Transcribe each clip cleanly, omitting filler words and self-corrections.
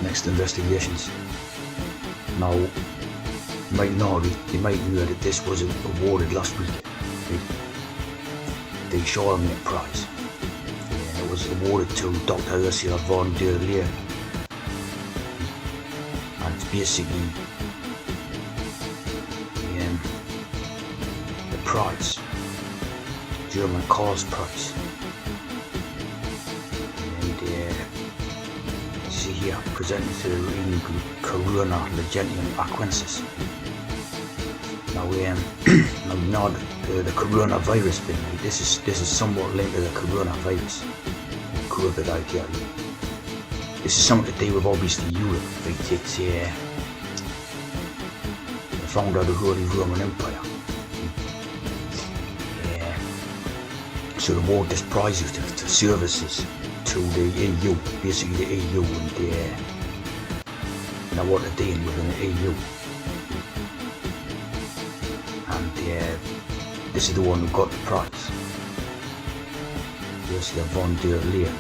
next investigations. Now, you might know that this was awarded last week. The Charlemagne Prize. And it was awarded to Dr. Ursula von der Leyen. And it's basically the prize, German cause prize. And you see here, presented to the reading group Corona Legentium Aquensis. Now you know the coronavirus thing. Right? This is somewhat linked to the coronavirus, COVID-19. This is something to do with obviously Europe. Right? It's the founder of the Holy Roman Empire. So they award this prize to services to the EU, basically the EU, and now what they're doing within the EU. And this is the one who got the prize. Ursula von der Leyen.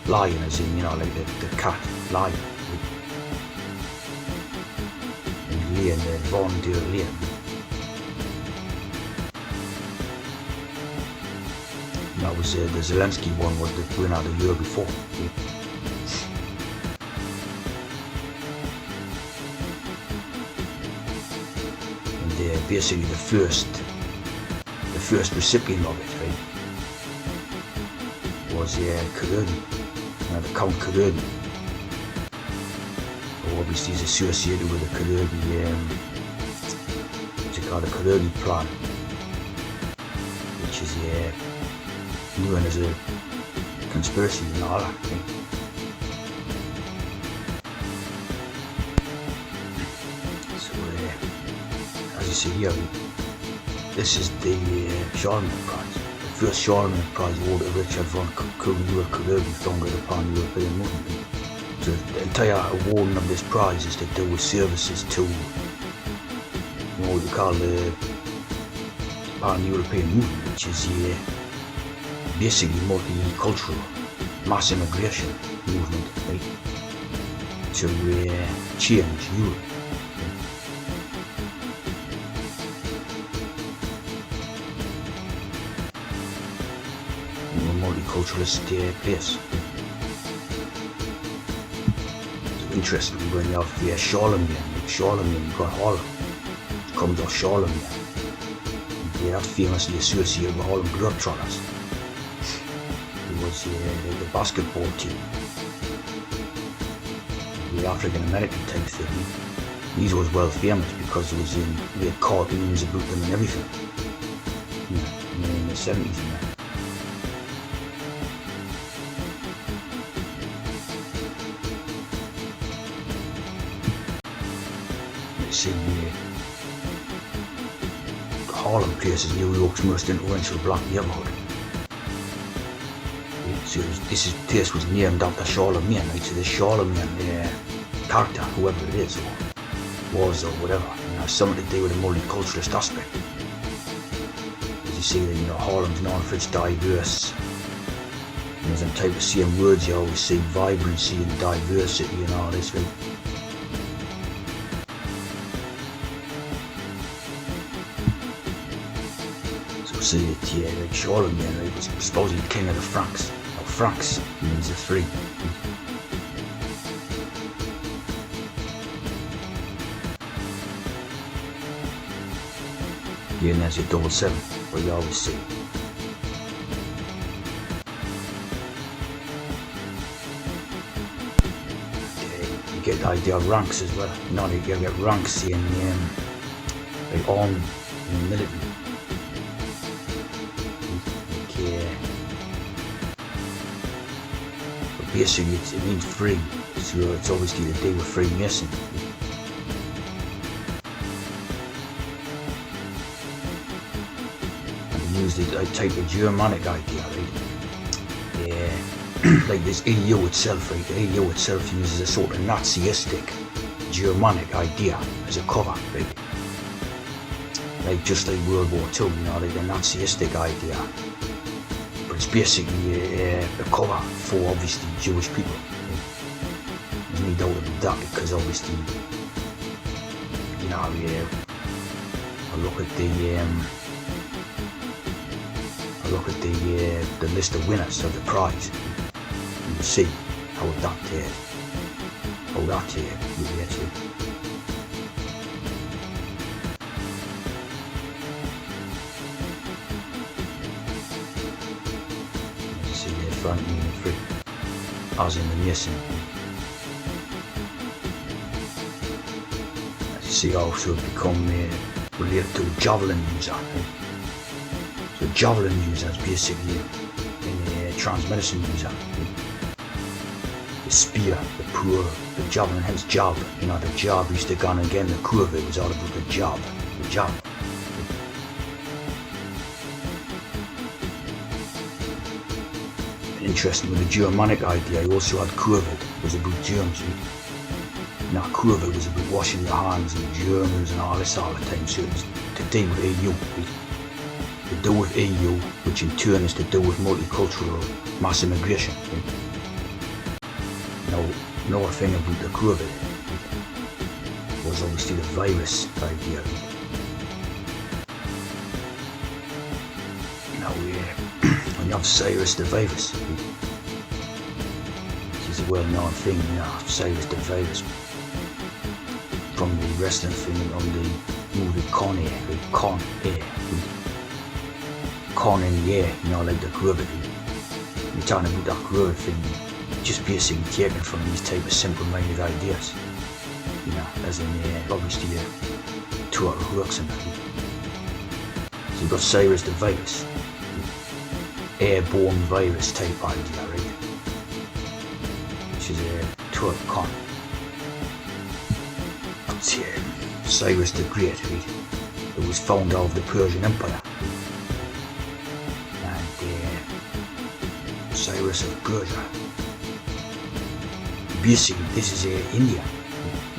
Lion as in, like the cat, lion. And Leyen, von der Leyen. That was the Zelensky one, was the winner the year before. And basically the first recipient of it, right, was Kalergi, the Count Kalergi. Who obviously is associated with the Kalergi, what's it called, the Kalergi plan, which is known as a conspiracy and all that thing. So, as you see here, this is the Charlemagne Prize. The first Charlemagne Prize awarded to Richard von Kalergi, founded upon European movement. So the entire awarding of this prize is to do with services to, what we call the pan-European movement, which is basically multicultural mass immigration movement, right, to change Europe. In a multiculturalist place. So interesting when you have Charlemagne, you got Holland, it comes off Charlemagne. They are famously associated with Holland Globetrotters. Was the basketball team, the African American type thing. These was well famous because it was we had cartoons about them and everything. In the 70s and that. Let's see, Harlem Place is New York's most influential black neighborhood. So this place was named after Charlemagne, right? So the Charlemagne character, whoever it is, or was, or whatever, something to do with a multiculturalist aspect. As you see, that Harlem's known for its diverse. And there's a type of same words you always see: vibrancy and diversity and all this, right? So see it, like Charlemagne, right, was supposedly the king of the Franks. Francs means the free. Again, there's your 77, what you always see. You get the idea of ranks as well. You get ranks in like army, in the military. Basically, it means free, so it's obviously to do with Freemason. And they used a type of Germanic idea, right? Like this EU itself, right? The EU itself uses a sort of Nazistic Germanic idea as a cover, right? Like just like World War II, like the Nazistic idea but it's basically a cover for obviously Jewish people. There's no doubt about that, because obviously, you know, I look at the list of winners of the prize, and you see how that relates to. See there, front and free, as in the Mason. As you see, also become related to a javelin user. So javelin user is basically a trans-medicine user. The spear, the poor, the javelin, hence jab. You know, the jab used to go on again, the curve, it was all about the jab. Interesting, with the Germanic idea, I also had curved, it was about germs. Now curved was about washing your hands and germs and all this all the time, so it's to do with EU. To do with EU, which in turn is to do with multicultural mass immigration. Now, another thing about the COVID was obviously the virus idea. Now, when you have Cyrus the virus, which is a well-known thing, you know, Cyrus the virus, from the wrestling thing on the movie Con Air, Con in the air, you know, like the COVID. You're talking about that COVID thing, just basically taken from these type of simple-minded ideas, you know, as in obviously total hoax and that. So you've got Cyrus the virus, airborne virus type idea, right? Which is a total con. It's Cyrus the Great, right? It was founder of the Persian Empire. Cyrus of Persia. Basically, this is India.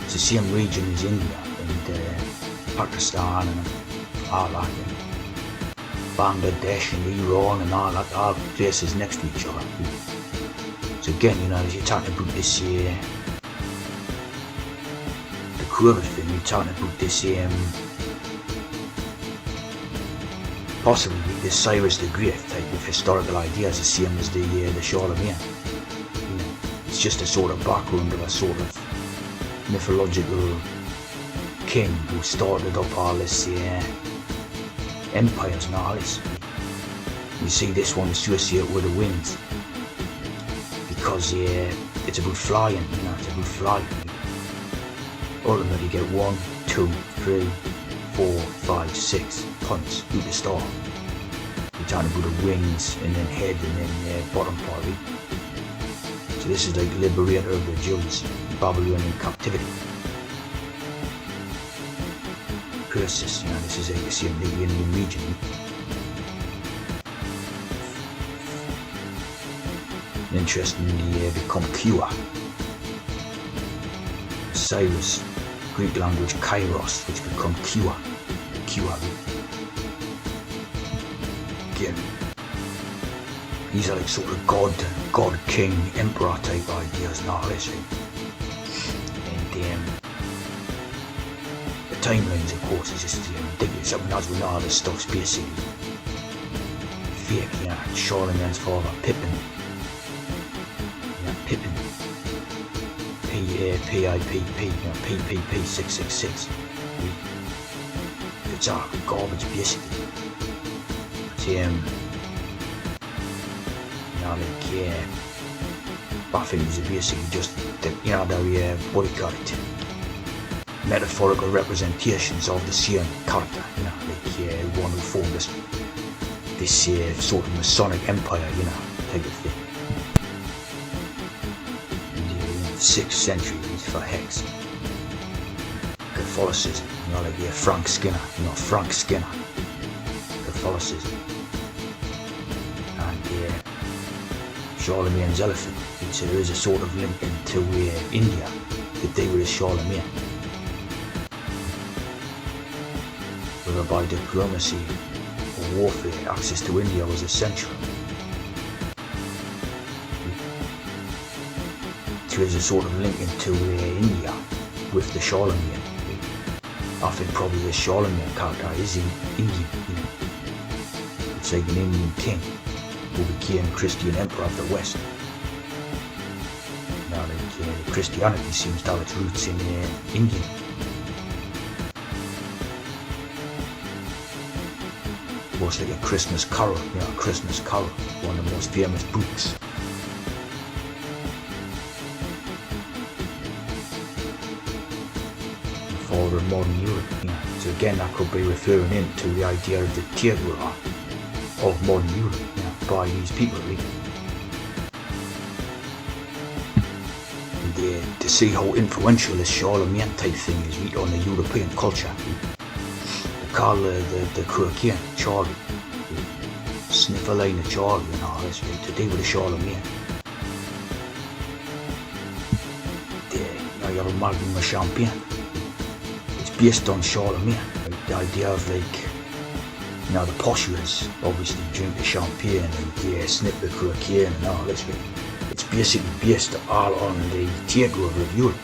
It's the same region as India and Pakistan and all that, and Bangladesh and Iran and all that, all places next to each other. So again, you know, as you're talking about this, the COVID thing, you're talking about this, possibly the Cyrus the Great type of historical ideas, the same as the Charlemagne. You know, it's just a sort of background of a sort of mythological king who started up all this empires and all this. You see this one associated with the winds because it's about flying. You know, it's about flying. Ultimately, you get 1, 2, 3, 4, 5, 6 points with the star. You're talking about the wings and then head and then bottom part. So this is like the liberator of the Jews, Babylonian captivity. Persis, you know, this is you see in the Indian region. Interestingly, become Kiwa. Cyrus, Greek language Kairos, which become Kiwa. Again, these are like sort of God, King, Emperor type ideas and all this, right? And the timelines, of course, is just ridiculous. I mean, as we know, all this stuff's basically fake, you know. Charlemagne's father, Pippin. You know, Pippin. P-I-P-P, you know, PPP 666. It's all garbage, basically. But, you know, like, Buffins are basically just, you know, they're, what do you call it? Metaphorical representations of the same character, you know, like one who formed this sort of Masonic empire, you know, type of thing. In the 6th century, for Hex. Catholicism, you know, like Frank Skinner, Catholicism. And Charlemagne's elephant, there is a sort of link into India to do with Charlemagne. Whether by diplomacy or warfare, access to India was essential. which is a sort of link into India with the Charlemagne. I think probably the Charlemagne character is Indian. It's like an Indian king who became Christian emperor of the West. Now, Christianity seems to have its roots in Indian. Was like a Christmas Carol, Christmas Carol, one of the most famous books. For modern Europe, so again that could be referring into the idea of the takeover of modern Europe, by these people, really. And, to see how influential this Charlemagne type thing is really on the European culture. Call the Croatian Charlie, Snifferline Charlie and all this, right, to do with the Charlemagne. You have a Magnum of Champagne. It's based on Charlemagne, right? The idea of the poshers obviously drink the champagne and snip the Croatian and all this, right? It's basically based all on the takeover of Europe,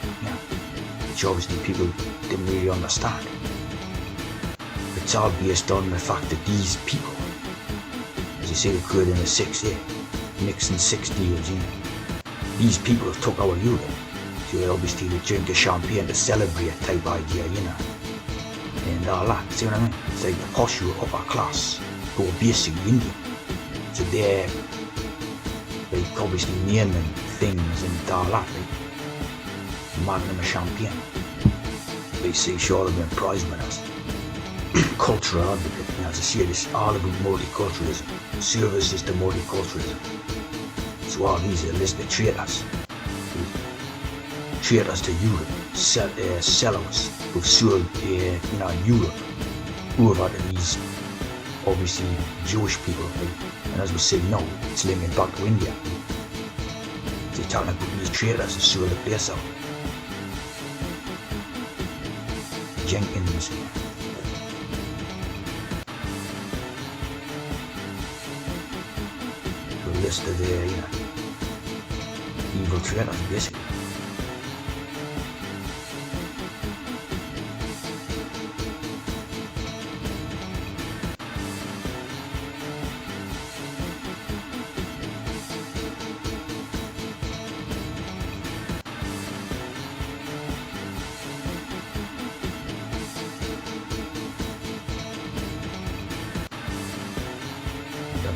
which obviously people didn't really understand. It's all based on the fact that these people, as you say, they occurred in the 60s, Nixon 6 deals, these people have took our Europe. So obviously they drink a champagne to celebrate type idea, and all that, see what I mean? It's like the posh upper class who are basically Indian. So they're like obviously naming things and all that, like Magnum of Champagne. They say Charlemagne prize winners. Cultural advocate, as I say, it's all about multiculturalism, services to multiculturalism. So all these are a list of traitors to Europe, sellers who've sold Europe over to these obviously Jewish people, right? And as we say, no, it's linking back to India. They're talking about these traitors who sold the place out. Jenkins, list of their evil traitors, basically.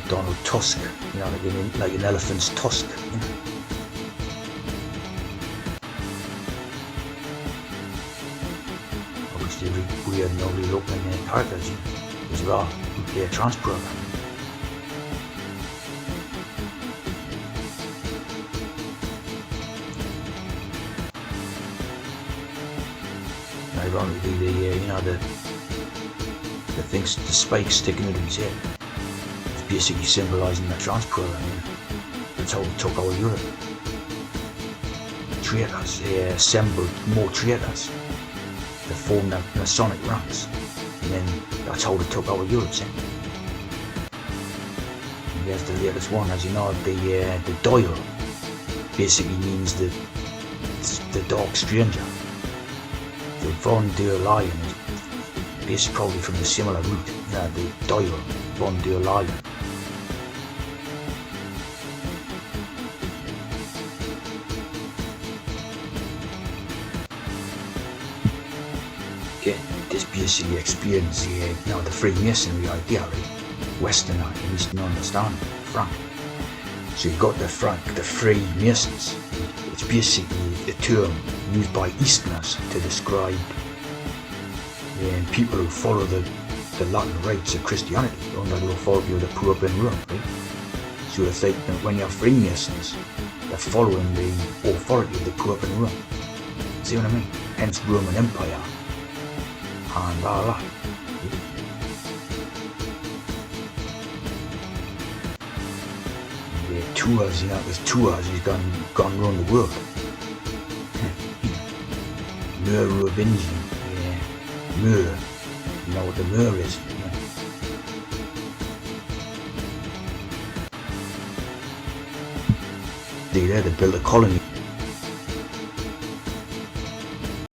Donald Tusk, like an elephant's tusk, Obviously weird and ugly looking characters as well with their trans program. And ironically, the things, the spikes sticking into his head, basically symbolising the trans program. That's how we took our Europe. Traitors, they assembled more traitors to form the Masonic ranks, and then that's how they took our Europe. And here's the latest one, as you know, the Doyle basically means the dark stranger. The Von der Lion is basically probably from the similar root, the Doyle, Von der Lion. This basically explains the Freemasonry idea, right? Western and Eastern understanding, Frank. So you've got the Freemasons. It's basically a term used by Easterners to describe people who follow the Latin rites of Christianity under the authority of the Pope in Rome, right? So it's like when you're Freemasons, they're following the authority of the Pope in Rome. See what I mean? Hence Roman Empire and all that. The tours, there's tours, he's gone around the world. Merovingian, Mer, you know what the Mer is. They built a colony